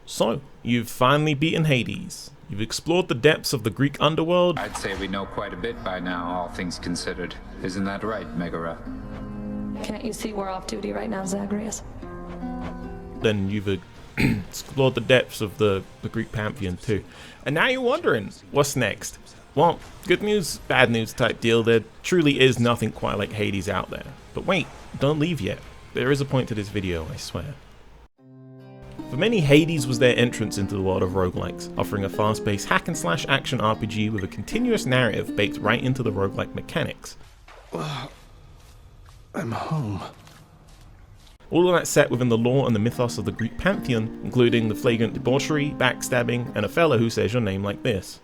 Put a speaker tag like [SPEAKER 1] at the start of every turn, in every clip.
[SPEAKER 1] So, you've finally beaten Hades. You've explored the depths of the Greek underworld.
[SPEAKER 2] I'd say we know quite a bit by now, all things considered. Isn't that right, Megara?
[SPEAKER 3] Can't you see we're off duty right now, Zagreus?
[SPEAKER 1] Then you've explored the depths of the Greek pantheon too. And now you're wondering, what's next? Well, good news, bad news type deal. There truly is nothing quite like Hades out there. But wait, don't leave yet. There is a point to this video, I swear. For many, Hades was their entrance into the world of roguelikes, offering a fast-paced hack-and-slash action RPG with a continuous narrative baked right into the roguelike mechanics.
[SPEAKER 4] I'm home.
[SPEAKER 1] All of that set within the lore and the mythos of the Greek pantheon, including the flagrant debauchery, backstabbing, and a fella who says your name like this.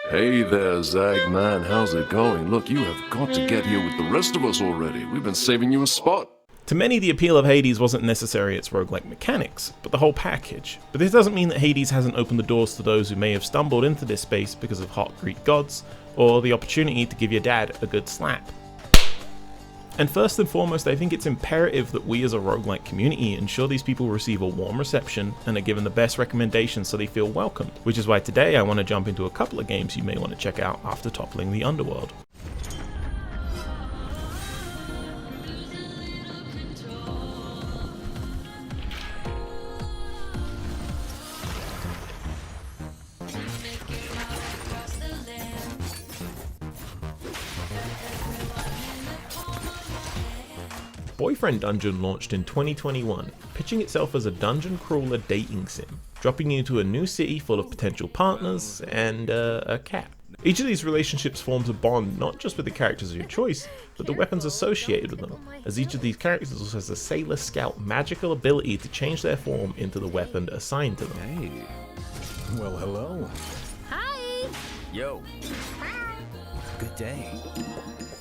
[SPEAKER 4] Hey there, Zagman, how's it going? Look, you have got to get here with the rest of us already. We've been saving you a spot.
[SPEAKER 1] To many, the appeal of Hades wasn't necessarily its roguelike mechanics, but the whole package. But this doesn't mean that Hades hasn't opened the doors to those who may have stumbled into this space because of hot Greek gods, or the opportunity to give your dad a good slap. And first and foremost, I think it's imperative that we as a roguelike community ensure these people receive a warm reception and are given the best recommendations so they feel welcomed, which is why today I want to jump into a couple of games you may want to check out after toppling the underworld. Boyfriend Dungeon launched in 2021, pitching itself as a dungeon crawler dating sim, dropping you to a new city full of potential partners and a cat. Each of these relationships forms a bond not just with the characters of your choice, but the weapons associated with them, as each of these characters also has a Sailor Scout magical ability to change their form into the weapon assigned to them.
[SPEAKER 5] Hey. Well, hello.
[SPEAKER 6] Hi!
[SPEAKER 5] Yo. Good day.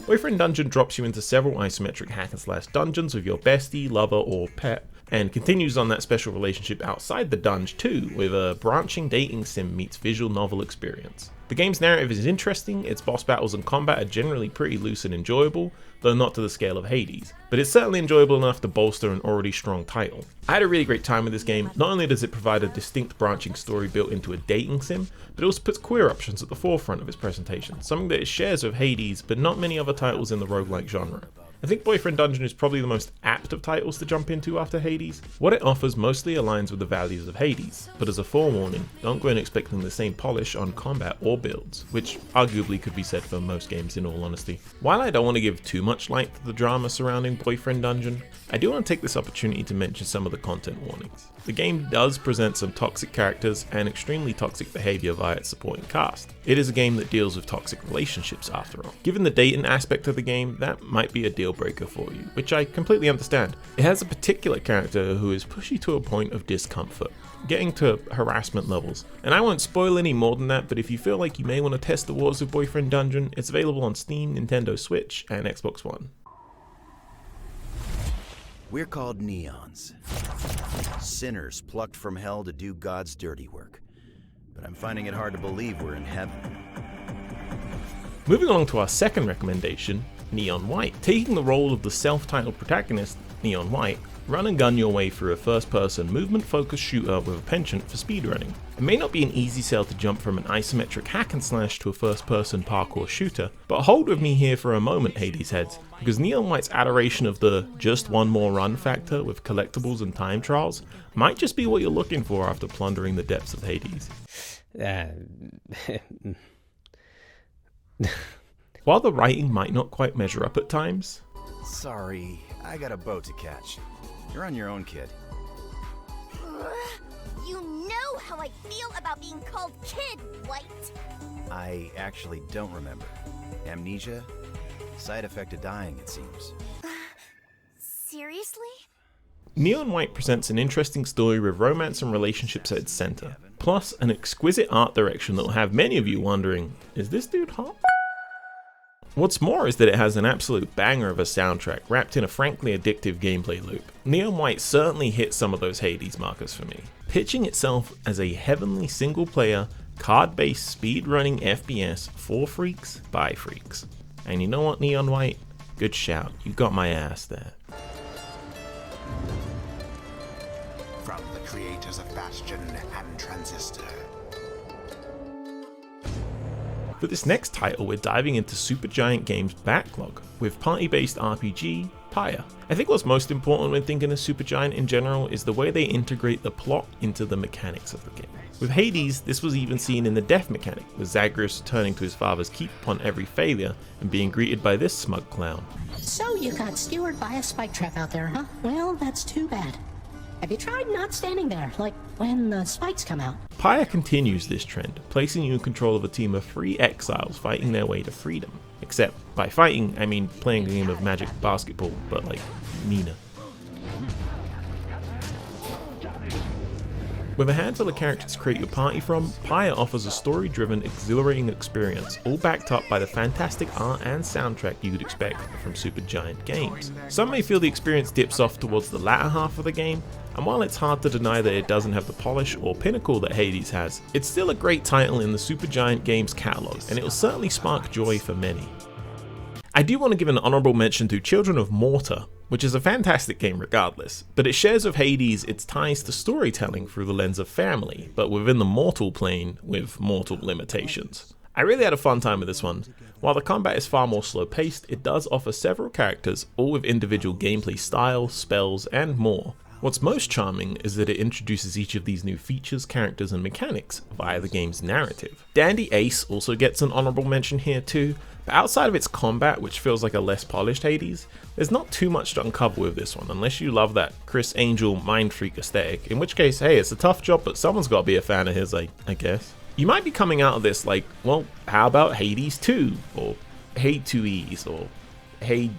[SPEAKER 1] Boyfriend Dungeon drops you into several isometric hack-and-slash dungeons with your bestie, lover, or pet, and continues on that special relationship outside the dungeon too, with a branching dating sim meets visual novel experience. The game's narrative is interesting, its boss battles and combat are generally pretty loose and enjoyable, though not to the scale of Hades, but it's certainly enjoyable enough to bolster an already strong title. I had a really great time with this game. Not only does it provide a distinct branching story built into a dating sim, but it also puts queer options at the forefront of its presentation, something that it shares with Hades but not many other titles in the roguelike genre. I think Boyfriend Dungeon is probably the most apt of titles to jump into after Hades. What it offers mostly aligns with the values of Hades, but as a forewarning, don't go in expecting the same polish on combat or builds, which arguably could be said for most games in all honesty. While I don't want to give too much light to the drama surrounding Boyfriend Dungeon, I do want to take this opportunity to mention some of the content warnings. The game does present some toxic characters and extremely toxic behavior via its supporting cast. It is a game that deals with toxic relationships after all. Given the dating aspect of the game, that might be a deal breaker for you, which I completely understand. It has a particular character who is pushy to a point of discomfort, getting to harassment levels. And I won't spoil any more than that, but if you feel like you may want to test the waters of Boyfriend Dungeon, it's available on Steam, Nintendo Switch, and Xbox One.
[SPEAKER 7] We're called neons. Sinners plucked from hell to do God's dirty work. But I'm finding it hard to believe we're in heaven.
[SPEAKER 1] Moving along to our second recommendation, Neon White. Taking the role of the self-titled protagonist, Neon White, run and gun your way through a first-person movement-focused shooter with a penchant for speedrunning. It may not be an easy sell to jump from an isometric hack-and-slash to a first-person parkour shooter, but hold with me here for a moment, Hades heads, because Neon White's adoration of the just one more run factor with collectibles and time trials might just be what you're looking for after plundering the depths of Hades. While the writing might not quite measure up at times,
[SPEAKER 7] Sorry, I got a boat to catch. You're on your own, kid.
[SPEAKER 6] You know how I feel about being called kid, White.
[SPEAKER 7] I actually don't remember. Amnesia? Side effect of dying, it seems.
[SPEAKER 6] Seriously?
[SPEAKER 1] Neon White presents an interesting story with romance and relationships at its center, plus an exquisite art direction that will have many of you wondering, is this dude hot? What's more is that it has an absolute banger of a soundtrack wrapped in a frankly addictive gameplay loop. Neon White certainly hit some of those Hades markers for me, pitching itself as a heavenly single-player, card-based speedrunning FPS for freaks by freaks. And you know what, Neon White? Good shout, you got my ass there.
[SPEAKER 8] from the creators of Bastion and Transistor.
[SPEAKER 1] For this next title, we're diving into Supergiant Games' backlog with party-based RPG, Pyre. I think what's most important when thinking of Supergiant in general is the way they integrate the plot into the mechanics of the game. With Hades, this was even seen in the death mechanic, with Zagreus returning to his father's keep upon every failure and being greeted by this smug clown.
[SPEAKER 9] So you got skewered by a spike trap out there, huh? Well, that's too bad. Have you tried not standing there, like when the spikes come out?
[SPEAKER 1] Pyre continues this trend, placing you in control of a team of 3 exiles fighting their way to freedom. Except, by fighting, I mean playing a game of Magic basketball, but like, meaner. With a handful of characters to create your party from, Pyre offers a story-driven, exhilarating experience, all backed up by the fantastic art and soundtrack you would expect from Supergiant Games. Some may feel the experience dips off towards the latter half of the game, and while it's hard to deny that it doesn't have the polish or pinnacle that Hades has, it's still a great title in the Supergiant Games catalog, and it will certainly spark joy for many. I do want to give an honourable mention to Children of Mortar, which is a fantastic game regardless, but it shares with Hades its ties to storytelling through the lens of family, but within the mortal plane with mortal limitations. I really had a fun time with this one. While the combat is far more slow paced, it does offer several characters, all with individual gameplay style, spells, and more. What's most charming is that it introduces each of these new features, characters, and mechanics via the game's narrative. Dandy Ace also gets an honourable mention here too, but outside of its combat, which feels like a less polished Hades, there's not too much to uncover with this one, unless you love that Chris Angel mind freak aesthetic, in which case, hey, it's a tough job, but someone's got to be a fan of his, I guess. You might be coming out of this like, well, how about Hades 2, or Hey 2Es, or Hey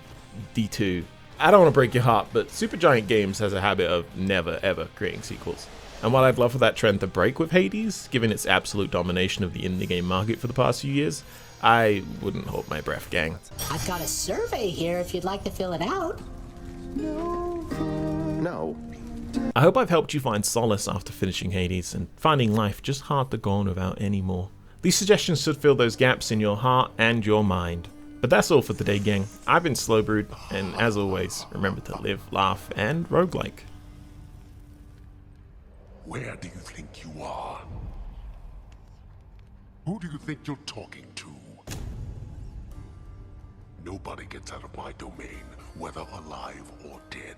[SPEAKER 1] D2? I don't want to break your heart, but Supergiant Games has a habit of never ever creating sequels. And while I'd love for that trend to break with Hades, given its absolute domination of the indie game market for the past few years, I wouldn't hold my breath, gang.
[SPEAKER 9] I've got a survey here if you'd like to fill it out.
[SPEAKER 4] No.
[SPEAKER 1] I hope I've helped you find solace after finishing Hades and finding life just hard to go on without anymore. These suggestions should fill those gaps in your heart and your mind. But that's all for today, gang. I've been Slow Brewed, and as always, remember to live, laugh, and roguelike.
[SPEAKER 8] Where do you think you are? Who do you think you're talking to? Nobody gets out of my domain, whether alive or dead.